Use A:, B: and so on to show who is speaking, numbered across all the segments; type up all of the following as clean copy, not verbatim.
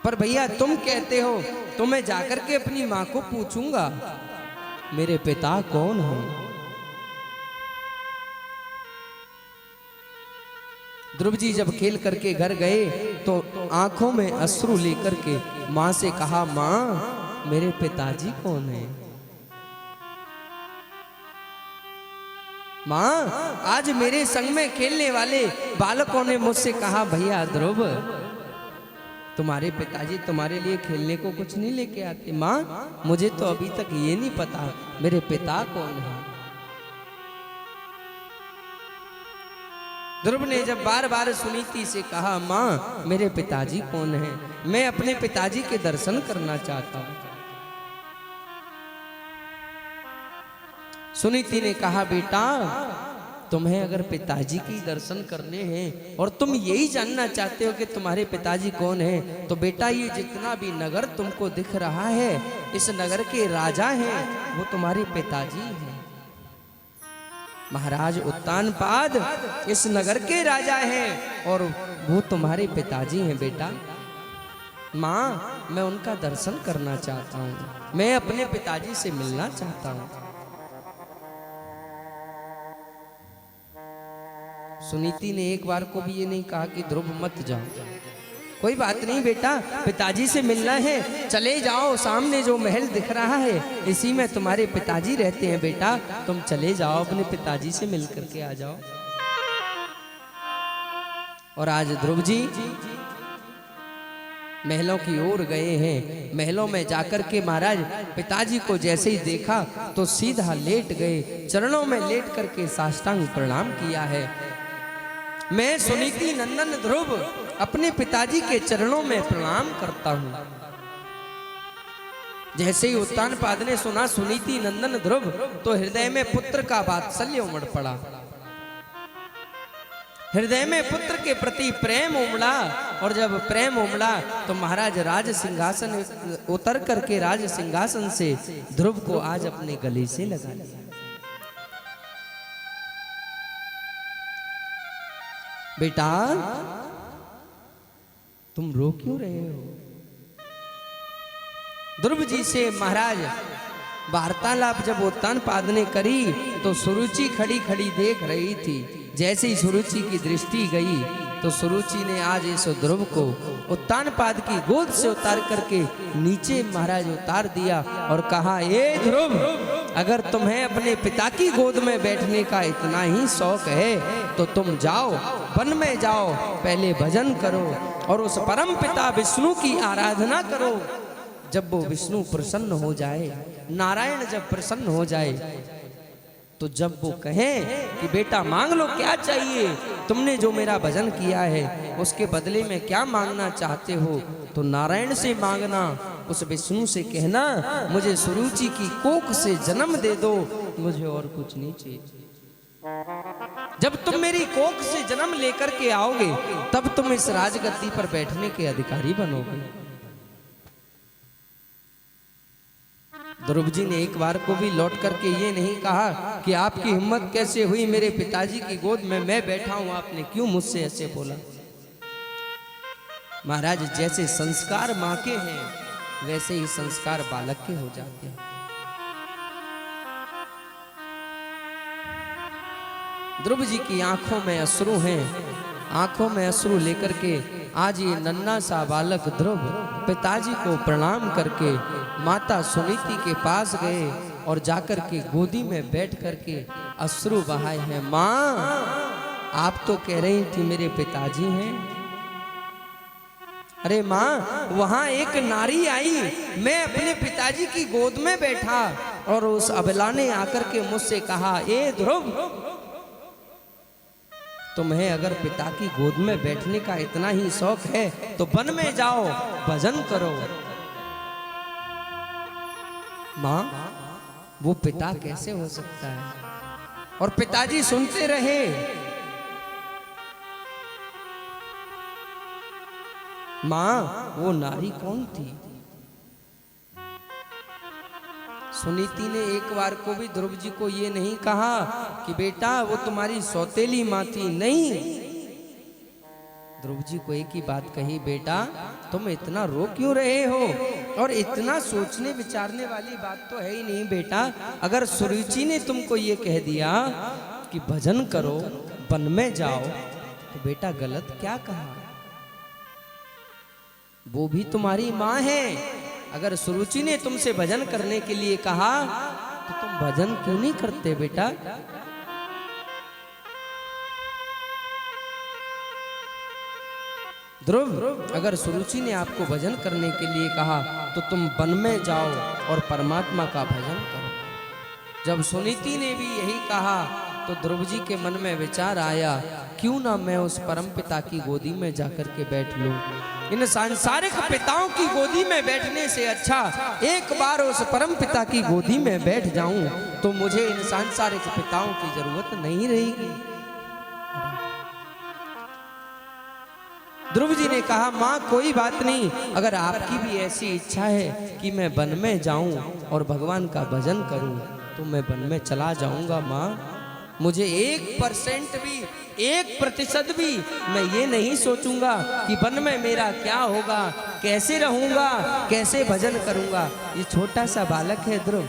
A: पर भैया तुम कहते हो तो मैं जाकर के अपनी माँ को पूछूंगा मेरे पिता कौन है। ध्रुव जी जब खेल करके घर गए तो आंखों में अश्रु लेकर के माँ से कहा, माँ मेरे पिताजी कौन है। माँ आज मेरे संग में खेलने वाले बालकों ने मुझसे कहा, भैया ध्रुव तुम्हारे पिताजी तुम्हारे लिए खेलने को कुछ नहीं लेके आते। माँ मुझे तो अभी तक ये नहीं पता मेरे पिता कौन है। ध्रुव ने जब बार बार सुनीति से कहा, माँ मेरे पिताजी कौन है, मैं अपने पिताजी के दर्शन करना चाहता हूं। सुनीति ने कहा, बेटा तुम्हें अगर पिताजी की दर्शन करने हैं और तुम यही जानना चाहते हो कि तुम्हारे पिताजी कौन है, तो बेटा ये जितना भी नगर तुमको दिख रहा है इस नगर के राजा हैं, वो तुम्हारे पिताजी हैं। महाराज उत्तानपाद इस नगर के राजा हैं और वो तुम्हारे पिताजी हैं। बेटा माँ मैं उनका दर्शन करना चाहता हूँ, मैं अपने पिताजी से मिलना चाहता हूँ। सुनीति ने एक बार को भी ये नहीं कहा कि ध्रुव मत जाओ। कोई बात नहीं बेटा, पिताजी से मिलना है चले जाओ, सामने जो महल दिख रहा है इसी में तुम्हारे पिताजी रहते हैं। बेटा तुम चले जाओ, अपने पिताजी से मिल करके आ जाओ। और आज ध्रुव जी महलों की ओर गए हैं। महलों में जाकर के महाराज पिताजी को जैसे ही देखा तो सीधा लेट गए, चरणों में लेट करके साष्टांग प्रणाम किया है। मैं सुनीति नंदन ध्रुव अपने पिताजी के चरणों में प्रणाम करता हूं। जैसे ही उत्तानपाद ने सुना सुनीति नंदन ध्रुव तो हृदय में पुत्र का वात्सल्य उमड़ पड़ा, हृदय में पुत्र के प्रति प्रेम उमड़ा। और जब प्रेम उमड़ा तो महाराज राज सिंहासन उतर करके राज सिंहासन से ध्रुव को आज अपने गले से लगा लिया। बेटा तुम रो क्यों रहे हो। ध्रुव जी से महाराज वार्तालाप जब उत्तानपाद ने करी तो सुरुचि खड़ी खड़ी देख रही थी। जैसे ही सुरुचि की दृष्टि गई तो सुरुचि ने आज इस ध्रुव को उत्तानपाद की गोद से उतार करके नीचे महाराज उतार दिया और कहा, ए ध्रुव अगर तुम्हें अपने पिता की गोद में बैठने का इतना ही शौक है तो तुम जाओ, वन में जाओ, पहले भजन करो और उस परम पिता विष्णु की आराधना करो। जब वो विष्णु प्रसन्न हो जाए, नारायण जब प्रसन्न हो जाए, तो जब वो कहें कि बेटा मांग लो क्या चाहिए, तुमने जो मेरा भजन किया है उसके बदले में क्या मांगना चाहते हो, तो नारायण से मांगना, उस विष्णु से कहना मुझे सुरुचि की कोख से जन्म दे दो, मुझे और कुछ नहीं चाहिए। जब तुम मेरी कोख से जन्म लेकर के आओगे तब तुम इस राजगद्दी पर बैठने के अधिकारी बनोगे। ध्रुव जी ने एक बार को भी लौट करके ये नहीं कहा कि आपकी हिम्मत कैसे हुई मेरे पिताजी की गोद में मैं बैठा हूं, आपने क्यों मुझसे ऐसे बोला। महाराज जैसे संस्कार मां के हैं वैसे ही संस्कार बालक के हो जाते हैं। ध्रुव जी की आंखों में अश्रु हैं, आंखों में अश्रु लेकर के आज ये नन्हा सा बालक ध्रुव पिताजी को प्रणाम करके माता सुनीति के पास गए और जाकर के गोदी में बैठ करके अश्रु बहाए हैं। माँ आप तो कह रही थी मेरे पिताजी हैं। अरे माँ वहां एक नारी आई, मैं अपने पिताजी की गोद में बैठा और उस अबला ने आकर के मुझसे कहा, ए ध्रुव तुम्हें अगर पिता की गोद में बैठने का इतना ही शौक है तो वन में जाओ, भजन करो। माँ वो पिता कैसे हो सकता है। और पिताजी सुनते रहे। माँ वो नारी कौन थी। सुनीति ने एक बार को भी ध्रुव जी को ये नहीं कहा कि बेटा वो तुम्हारी सौतेली माँ थी, नहीं। ध्रुव जी को एक ही बात कही, बेटा तुम इतना रो क्यों रहे हो? और इतना सोचने विचारने वाली बात तो है ही नहीं बेटा। अगर सुरुचि ने तुमको ये कह दिया कि भजन करो, वन में जाओ, तो बेटा गलत क्या कहा? वो भी तुम्हारी माँ है। अगर सुरुचि ने तुमसे भजन करने के लिए कहा तो तुम भजन क्यों नहीं करते बेटा? ध्रुव, अगर सुरुचि ने आपको भजन करने के लिए कहा तो तुम वन में जाओ और परमात्मा का भजन करो। जब सुनीति ने भी यही कहा तो ध्रुव जी के मन में विचार आया, क्यों ना मैं उस परम पिता की गोदी में जाकर के बैठ लूं। इन सांसारिक पिताओं की गोदी में बैठने से अच्छा एक बार उस परम पिता की गोदी में बैठ जाऊं तो मुझे इन सांसारिक पिताओं की जरूरत नहीं रहेगी। ध्रुव जी ने कहा, माँ कोई बात नहीं, अगर आपकी भी ऐसी इच्छा है कि मैं वन में जाऊं और भगवान का भजन करूं तो मैं वन में चला जाऊंगा माँ। मुझे 1% भी, 1% भी मैं ये नहीं सोचूंगा कि वन में मेरा क्या होगा, कैसे रहूंगा, कैसे भजन करूंगा। ये छोटा सा बालक है ध्रुव।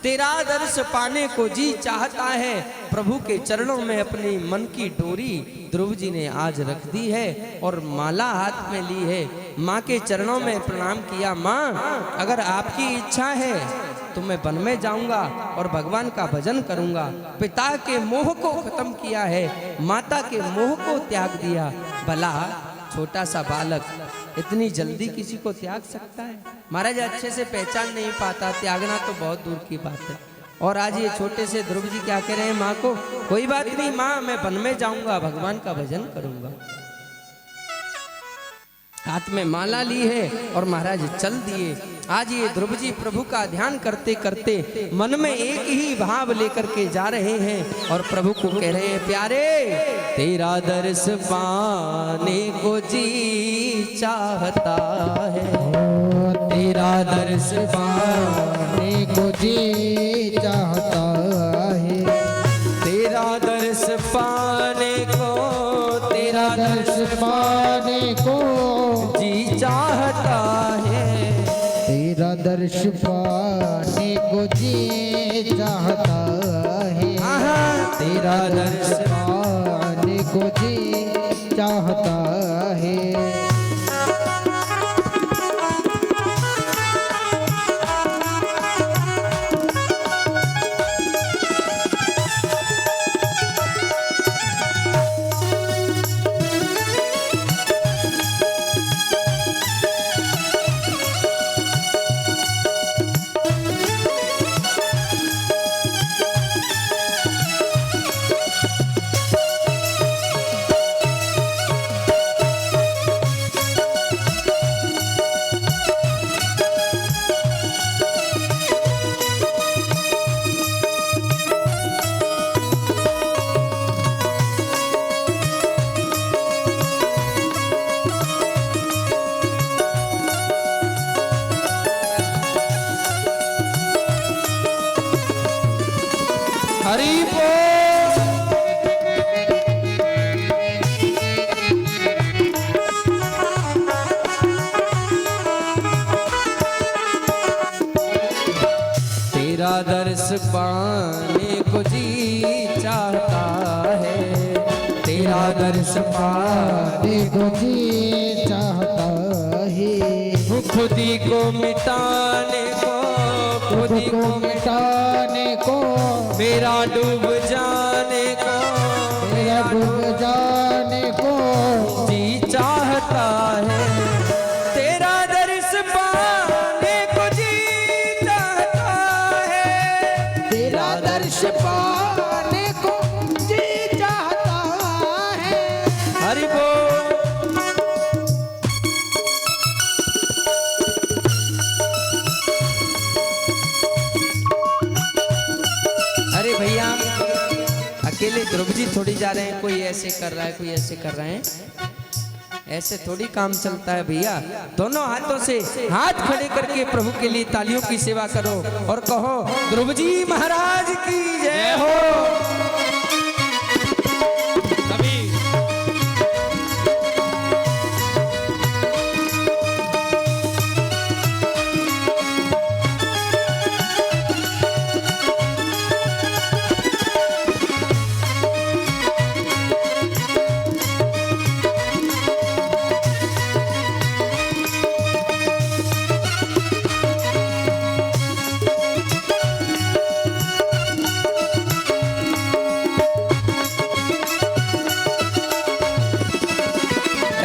A: तेरा दर्श पाने को जी चाहता है। प्रभु के चरणों में अपनी मन की डोरी ध्रुव जी ने आज रख दी है और माला हाथ में ली है। माँ के चरणों में प्रणाम किया, माँ अगर आपकी इच्छा है तो मैं वन में जाऊंगा और भगवान का भजन करूंगा। पिता के मोह को खत्म किया है, माता के मोह को त्याग दिया। भला छोटा सा बालक इतनी जल्दी किसी को त्याग सकता है? महाराज अच्छे से पहचान नहीं पाता, त्यागना तो बहुत दूर की बात है। और आज ये छोटे से ध्रुव जी क्या कह रहे हैं माँ को, कोई बात नहीं माँ, मैं वन में जाऊंगा, भगवान का भजन करूंगा। हाथ में माला ली है और महाराज चल दिए। आज ये ध्रुव जी प्रभु का ध्यान करते करते मन में एक ही भाव लेकर के जा रहे हैं और प्रभु को कह रहे हैं, प्यारे तेरा दर्श पाने को जी चाहता है,
B: तेरा दर्श पाने को जी चाहता है,
A: तेरा दर्श पाने को,
B: तेरा दर्श पाने को
A: जी चाहता है,
B: तेरा दर्श पाने को जी चाहता है, तेरा दर्श पाने को जी चाहता है।
A: हरि बोल। तेरा दर्श पाने को जी चाहता है, तेरा दर्श पाने
B: को जी चाहता है,
A: खुदी को मिटाने को, खुदी को
B: मिटाने को,
A: मेरा डूब जाने को,
B: मेरा डूब जाने को
A: जी चाहता है, तेरा दर्श पाने को जी चाहता है,
B: तेरा दर्श पाने को जी चाहता है।
A: हरि बोल। अरे भैया अकेले ध्रुव जी थोड़ी जा रहे हैं, कोई ऐसे कर रहा है, कोई ऐसे कर रहे हैं, ऐसे थोड़ी काम चलता है भैया। दोनों हाथों से हाथ खड़े करके प्रभु के लिए तालियों की सेवा करो और कहो, ध्रुव जी महाराज की जय हो।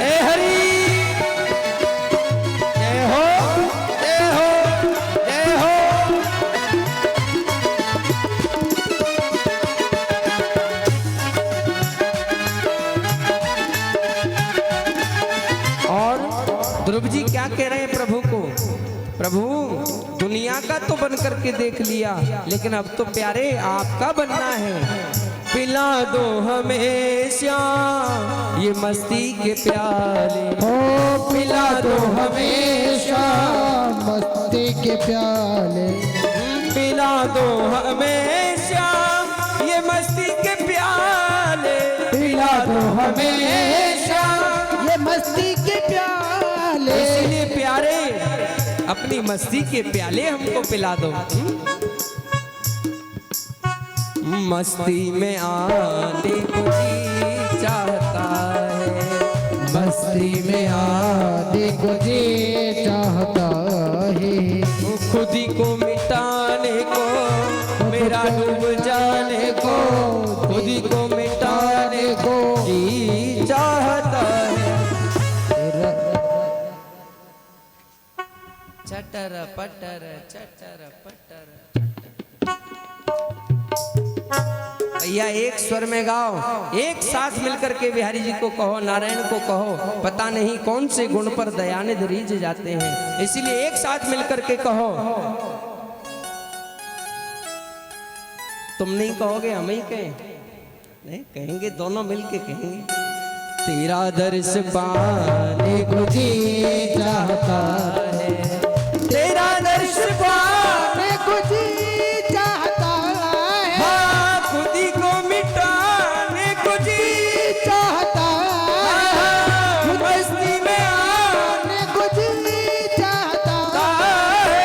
A: जय हरि, जय हो, जय हो, जय हो। और ध्रुव जी क्या कह रहे हैं प्रभु को? प्रभु दुनिया का तो बन करके देख लिया, लेकिन अब तो प्यारे आपका बनना है। पिला दो हमेशा ये मस्ती के प्याले,
B: ओ पिला दो हमेशा मस्ती के प्याले,
A: पिला दो हमेशा ये मस्ती के प्याले,
B: पिला दो हमेशा ये मस्ती के प्याले।
A: इसलिए प्यारे अपनी मस्ती के प्याले हमको पिला दो। मस्ती में आने को जी चाहता है,
B: मस्ती में आने को जी चाहता है,
A: खुद ही को मिटाने को, मेरा डूब जाने को, खुद ही को मिटाने को जी चाहता है। चटर पटर चटर पटर। भैया एक स्वर में गाओ, एक साथ मिलकर के बिहारी जी को कहो, नारायण को कहो, पता नहीं कौन से गुण पर दयानिधि रीझ जाते हैं, इसीलिए एक साथ मिलकर के कहो। तुम नहीं कहोगे, हम ही कहें? नहीं कहेंगे, दोनों मिलके कहेंगे। तेरा दर्श पाने को जी चाहता है, तेरा दर्श पाने
B: को जी चाहता है,
A: हाँ, खुद ही को मिटाने को जी
B: चाहता है,
A: मस्ती में
B: आने को जी चाहता है।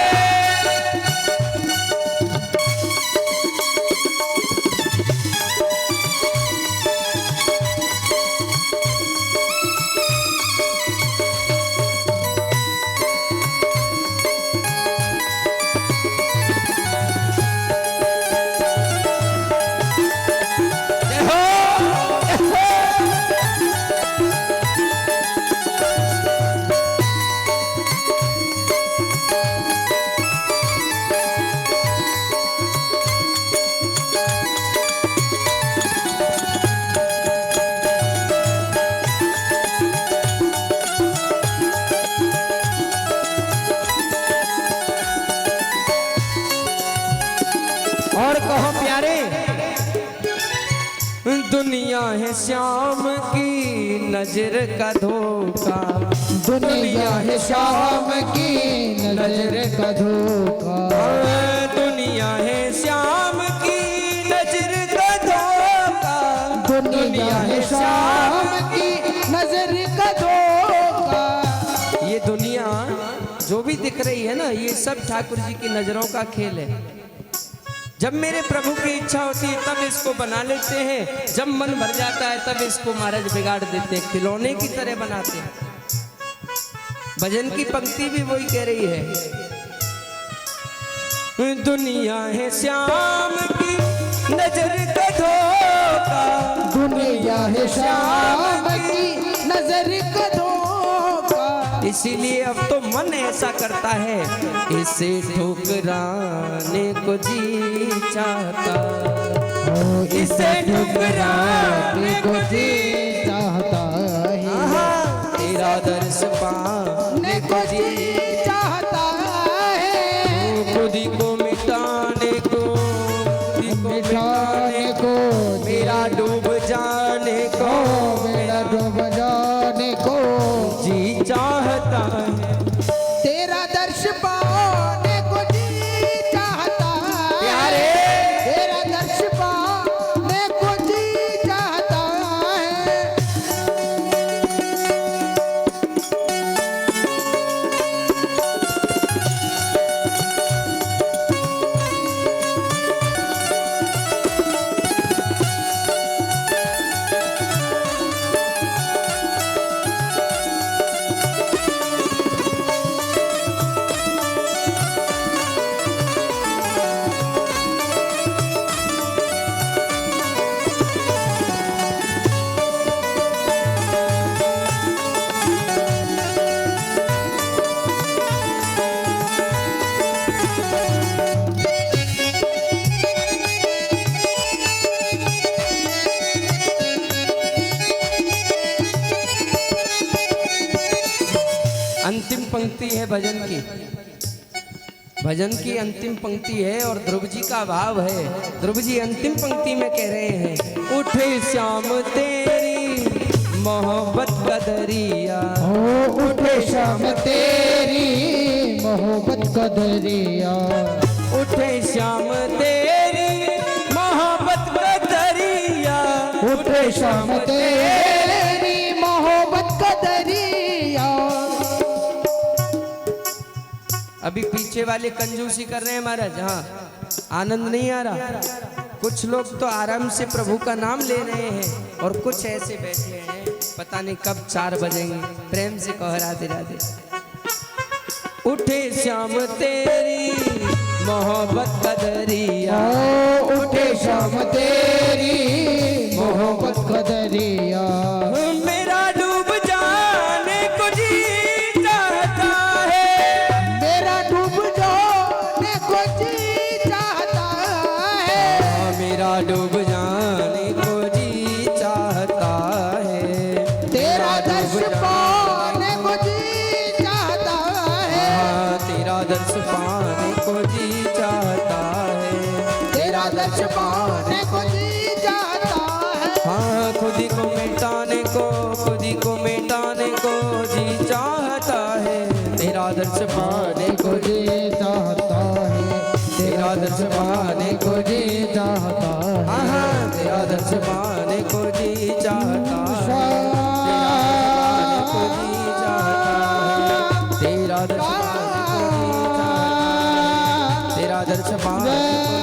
B: और कहो प्यारे, दुनिया है श्याम की नजर का धोखा, दुनिया है शाम की नजर का धोखा,
A: दुनिया है श्याम की नजर का धोखा,
B: दुनिया है शाम की नजर का धोखा।
A: ये दुनिया जो भी दिख रही है ना, ये सब ठाकुर जी की नजरों का खेल है। जब मेरे प्रभु की इच्छा होती है तब इसको बना लेते हैं, जब मन भर जाता है तब इसको महाराज बिगाड़ देते हैं, खिलौने की तरह बनाते हैं। भजन की पंक्ति भी वही कह रही है, दुनिया है श्याम की नजर का धोखा,
B: दुनिया है शाम की नजर का धोखा।
A: इसीलिए अब तो मन ऐसा करता है, इसे ठुकराने को जी चाहता, इसे ठुकराने को जी
B: चाहता है,
A: तेरा दर्श पाने को जी
B: चाहता है,
A: खुद ही को मिटाने को,
B: मिटाने को,
A: मेरा डूब जाने को,
B: मेरा डूब जाने को
A: जी चाहता है।
B: तेरा दर्श पाने को जी चाहता है,
A: प्यारे
B: तेरा दर्श पाने को जी चाहता है।
A: अंतिम पंक्ति है भजन की। भजन की अंतिम पंक्ति है और ध्रुव जी का भाव है। ध्रुव जी अंतिम पंक्ति में कह रहे हैं, उठे श्याम तेरी मोहब्बत का दरिया।
B: ओ उठे शाम तेरी मोहब्बत का दरिया।
A: उठे श्याम तेरी मोहब्बत का दरिया।
B: उठे शाम तेरी मोहब्बत का दरिया।
A: अभी पीछे वाले कंजूसी कर रहे हैं महाराज। हाँ, आनंद नहीं आ रहा। कुछ लोग तो आराम से प्रभु का नाम ले रहे हैं और कुछ ऐसे बैठे हैं, पता नहीं कब 4 बजेंगे। प्रेम से कह राधे राधे। उठे श्याम तेरी मोहब्बत का दरिया।
B: ओ उठे शाम तेरी मोहब्बत का दरिया।
A: मेरा डूब जाने को जी चाहता है।
B: मेरा डूब जाने को जी चाहता है।
A: मेरा डूब जाने को जी चाहता है।
B: तेरा दर्श पाने को जी चाहता है।
A: तेरा दर्श पाने को जी चाहता है।
B: तेरा दर्श पाने को जी चाहता है।
A: हाँ, खुद ही को मिटाने को, खुद ही को मिटाने को जी चाहता है। तेरा दर्श पाने
B: को जी चाहता है।
A: तेरा दर्श पाने को
B: जी चाहता है।
A: हाँ, तेरा दर्श पाने को जी चाहता है। तेरा दर्श पाने को जी चाहता है। तेरा दर्श पाने को जी चाहता है। तेरा दर्श पाने को